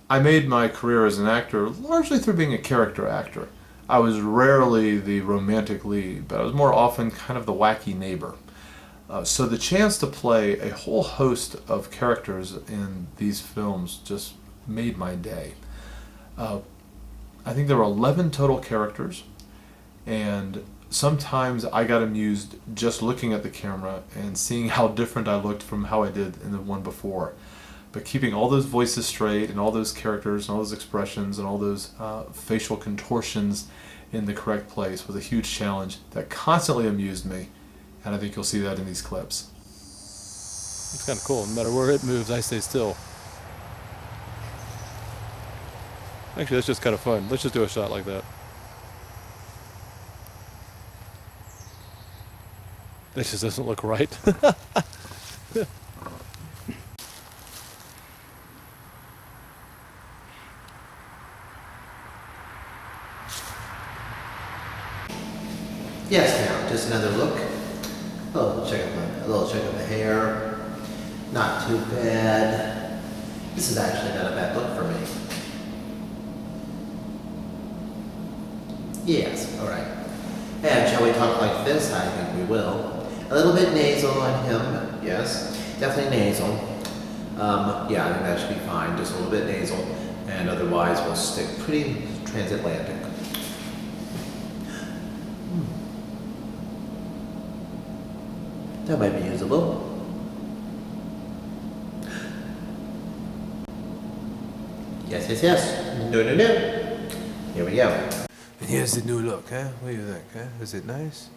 I made my career as an actor largely through being a character actor. I was rarely the romantic lead, but I was more often kind of the wacky neighbor. So the chance to play a whole host of characters in these films just made my day. Uh, I think there were 11 total characters, and sometimes I got amused just looking at the camera and seeing how different I looked from how I did in the one before. But keeping all those voices straight and all those characters and all those expressions and all those facial contortions in the correct place was a huge challenge that constantly amused me, and I think you'll see that in these clips. It's kind of cool. No matter where it moves, I stay still. Actually, that's just kind of fun. Let's just do a shot like that. That just doesn't look right. Yes, now, just another look. A little check of the hair. Not too bad. This is actually not a bad look for me. Yes, alright. And shall we talk like this? I think we will. A little bit nasal on him, yes. Definitely nasal. Yeah, I think that should be fine. Just a little bit nasal. And otherwise we'll stick pretty transatlantic. That might be usable. Yes, yes, yes. No, no, no. Here we go. And here's the new look, huh? What do you think, huh? Is it nice?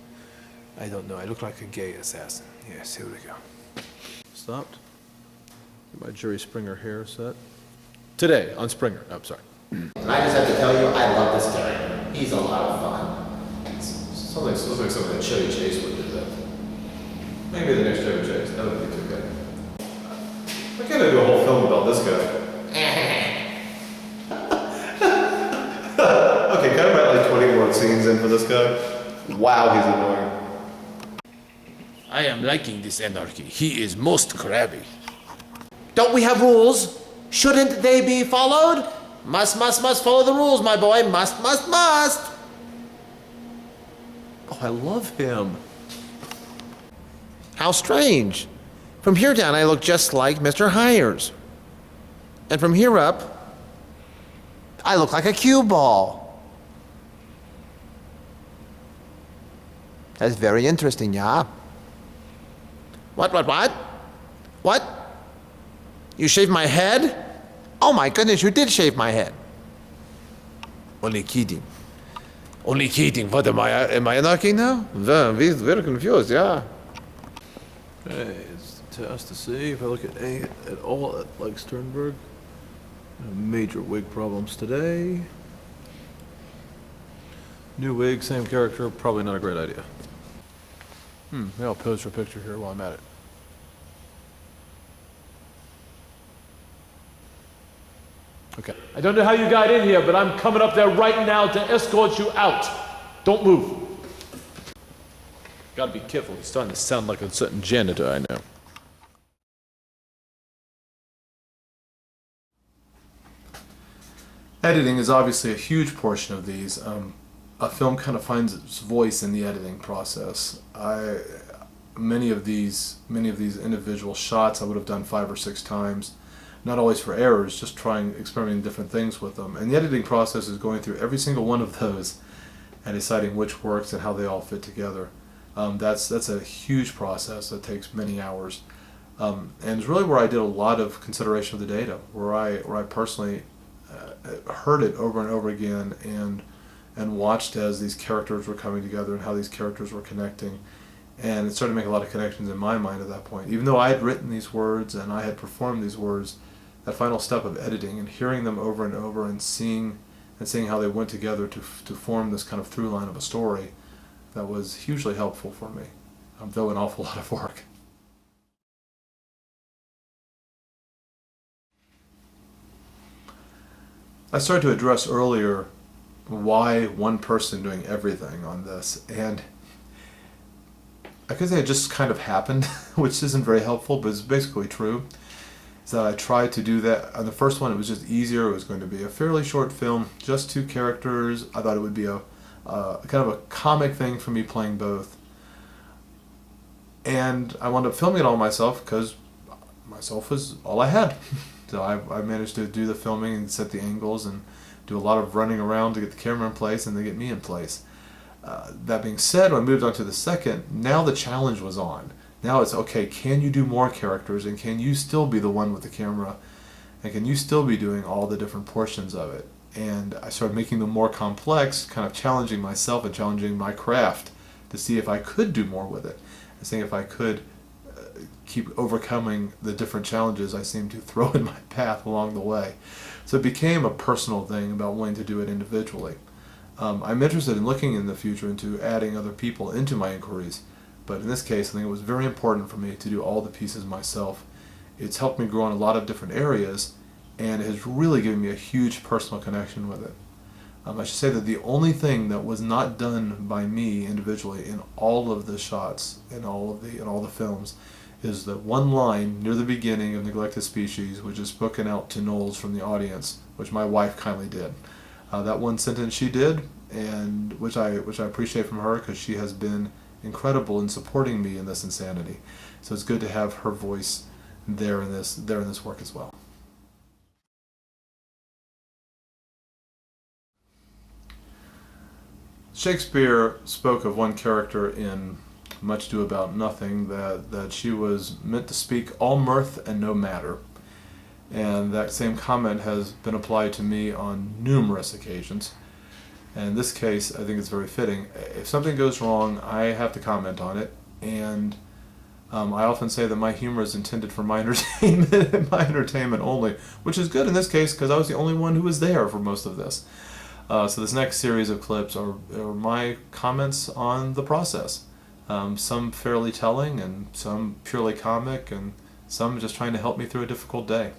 I don't know. I look like a gay assassin. Yes, here we go. Stopped. Get my Jerry Springer hair set. Today on Springer. Oh, I'm sorry. And I just have to tell you, I love this character. He's a lot of fun. Something looks like something that Chevy Chase would do that. Maybe the next Chevy Chase. That would be too good. I gotta do a whole film about this guy. Okay, can I write like 20 more scenes in for this guy? Wow, he's annoying. I am liking this anarchy. He is most crabby. Don't we have rules? Shouldn't they be followed? Must follow the rules, my boy. Must. Oh, I love him. How strange. From here down, I look just like Mr. Hires. And from here up, I look like a cue ball. That's very interesting, yeah. What? What? You shaved my head? Oh my goodness, you did shave my head. Only kidding. Only kidding. What am I anarchy now? Very confused, yeah. Okay, it's a test to see if I look at all like Sternberg. Major wig problems today. New wig, same character, probably not a great idea. Maybe I'll pose for a picture here while I'm at it. Okay. I don't know how you got in here, but I'm coming up there right now to escort you out. Don't move. Gotta be careful. He's starting to sound like a certain janitor I know. Editing is obviously a huge portion of these. A film kind of finds its voice in the editing process. Many of these individual shots I would have done 5 or 6 times, not always for errors, just experimenting different things with them. And the editing process is going through every single one of those and deciding which works and how they all fit together. That's a huge process that takes many hours, and it's really where I did a lot of consideration of the data, where I personally heard it over and over again and watched as these characters were coming together and how these characters were connecting. And it started to make a lot of connections in my mind at that point. Even though I had written these words and I had performed these words, that final step of editing and hearing them over and over and seeing how they went together to form this kind of through line of a story, that was hugely helpful for me, though an awful lot of work. I started to address earlier why one person doing everything on this, and I could say it just kind of happened, which isn't very helpful, but it's basically true. is that I tried to do that. On the first one, it was just easier. It was going to be a fairly short film, just 2 characters. I thought it would be a kind of a comic thing for me playing both. And I wound up filming it all myself because myself was all I had. So I managed to do the filming and set the angles and do a lot of running around to get the camera in place and then get me in place. That being said, when I moved on to the second, now the challenge was on. Now it's, okay, can you do more characters, and can you still be the one with the camera, and can you still be doing all the different portions of it? And I started making them more complex, kind of challenging myself and challenging my craft to see if I could do more with it, and seeing if I could keep overcoming the different challenges I seemed to throw in my path along the way. So it became a personal thing about wanting to do it individually. I'm interested in looking in the future into adding other people into my inquiries, but in this case I think it was very important for me to do all the pieces myself. It's helped me grow in a lot of different areas, and it has really given me a huge personal connection with it. I should say that the only thing that was not done by me individually in all of the shots, in all the films, is the one line near the beginning of Neglected Species, which is spoken out to Knowles from the audience, which my wife kindly did. That one sentence she did, and which I appreciate from her, because she has been incredible in supporting me in this insanity. So it's good to have her voice there in this work as well. Shakespeare spoke of one character in Much Ado About Nothing that she was meant to speak all mirth and no matter. And that same comment has been applied to me on numerous occasions. And in this case, I think it's very fitting. If something goes wrong, I have to comment on it. And I often say that my humor is intended for my entertainment and my entertainment only, which is good in this case because I was the only one who was there for most of this. So this next series of clips are my comments on the process. Some fairly telling, and some purely comic, and some just trying to help me through a difficult day.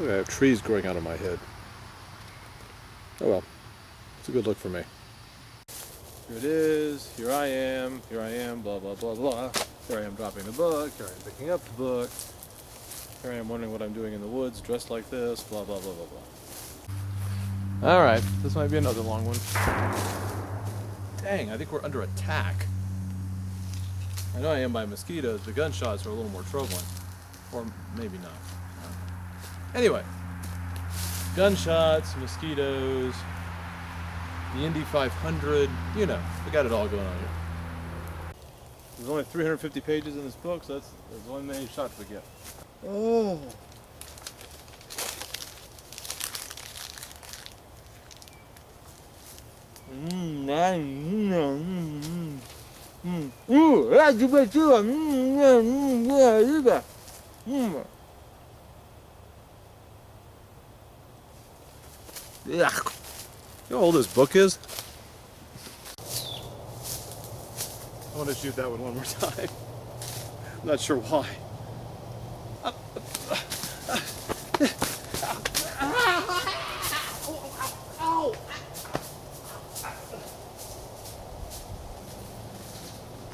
I have trees growing out of my head. Oh well, it's a good look for me. Here it is, here I am, blah blah blah blah. Here I am dropping the book, here I am picking up the book. Here I am wondering what I'm doing in the woods, dressed like this, blah blah blah blah blah. Alright, this might be another long one. Dang, I think we're under attack. I know I am by mosquitoes, but gunshots are a little more troubling. Or maybe not. Anyway, gunshots, mosquitoes, the Indy 500, you know, we got it all going on here. There's only 350 pages in this book, so that's only many shots we get. Oh. You know how old this book is? I want to shoot that one more time. I'm not sure why.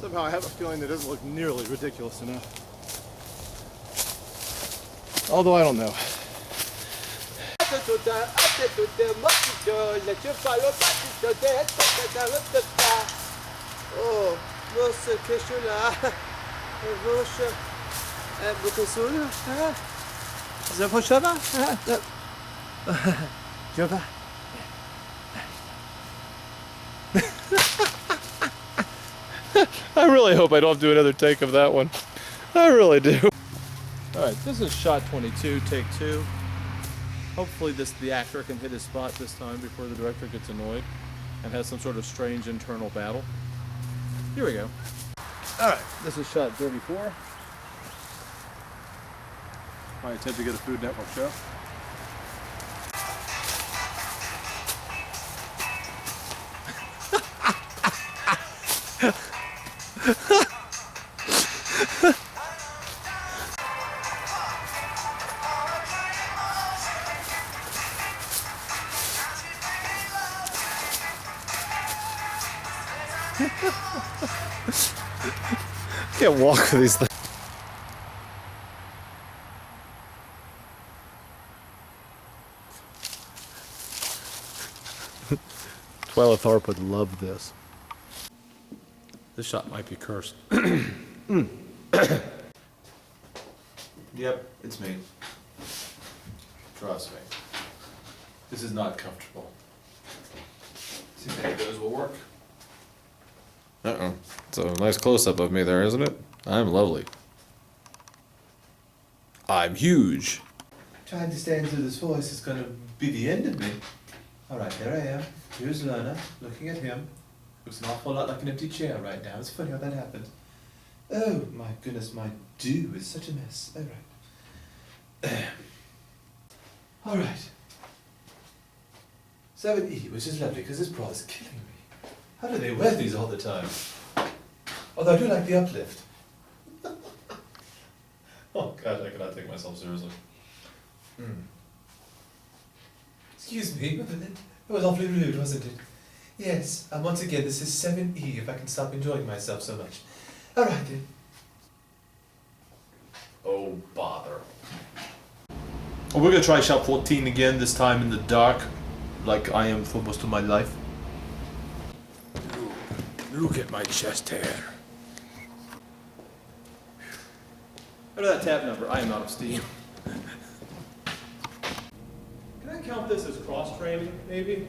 Somehow I have a feeling that it doesn't look nearly ridiculous enough. Although I don't know. Oh, você questionar. Você professora? Você vai chamar? Joga. I really hope I don't have to do another take of that one. I really do. Alright, this is shot 22, take 2. Hopefully the actor can hit his spot this time before the director gets annoyed and has some sort of strange internal battle. Here we go. Alright, this is shot 34. My attempt to get a Food Network show. Can't walk with these things. Twilight Thorpe would love this. This shot might be cursed. Yep, it's me. Trust me. This is not comfortable. See if any of those will work. Uh-oh. It's a nice close-up of me there, isn't it? I'm lovely. I'm huge. Trying to stand through this voice is going to be the end of me. All right, there I am. Here's Lurna, looking at him. Looks an awful lot like an empty chair right now. It's funny how that happened. Oh, my goodness, my do is such a mess. All right. All right. 7E, which is lovely because this bra is killing me. How do they wear these all the time? Although I do like the uplift. Oh gosh, I cannot take myself seriously. Excuse me, that was awfully rude, wasn't it? Yes, and once again, this is 7E, if I can stop enjoying myself so much. All right then. Oh, bother. We're gonna try shot 14 again, this time in the dark, like I am for most of my life. Look at my chest hair. Go to that tab number. I am out of steam. Can I count this as cross-training, maybe?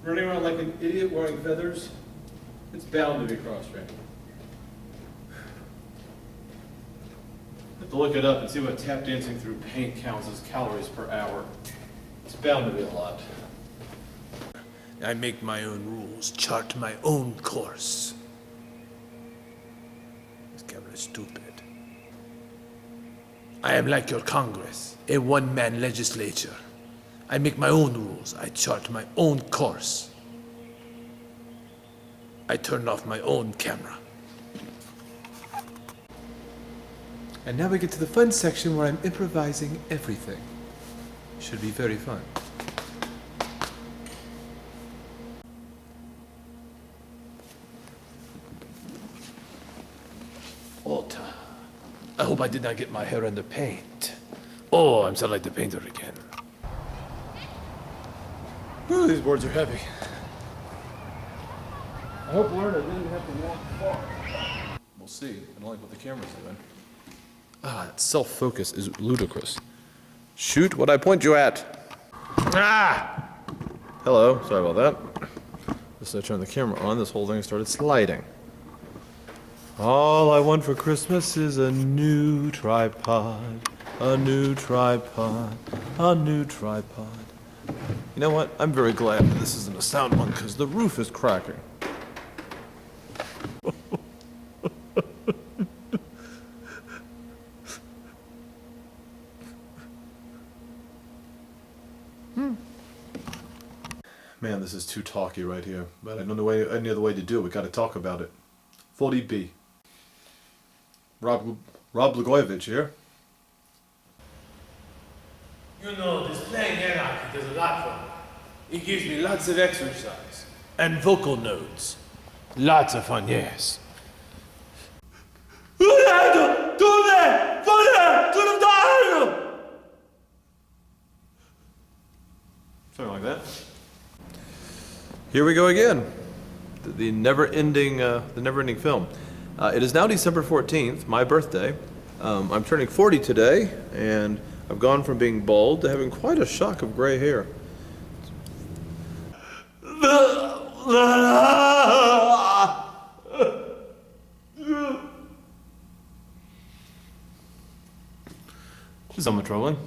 Running around like an idiot wearing feathers? It's bound to be cross-training. Have to look it up and see what tap dancing through paint counts as calories per hour. It's bound to be a lot. I make my own rules, chart my own course. This camera is stupid. I am like your Congress, a one-man legislature. I make my own rules, I chart my own course. I turn off my own camera. And now we get to the fun section where I'm improvising everything. Should be very fun. Ota. I hope I did not get my hair in the paint. Oh, I'm sounding like the painter again. Whew, these boards are heavy. I hope Lurna didn't have to walk far. We'll see. I don't like what the camera's doing. Self-focus is ludicrous. Shoot what I point you at. Ah! Hello, sorry about that. Just I turned the camera on, this whole thing started sliding. All I want for Christmas is a new tripod, a new tripod, a new tripod. You know what? I'm very glad that this isn't a sound one because the roof is cracking. Man, this is too talky right here. But I don't know any other way to do it. We got to talk about it. 40B. Rob Blagojevich here. You know, this playing anarchy does a lot for me. It gives me lots of exercise. And vocal notes. Lots of fun, yes. Something like that. Here we go again. The never-ending film. It is now December 14th, my birthday. I'm turning 40 today, and I've gone from being bald to having quite a shock of gray hair. Someone trolling.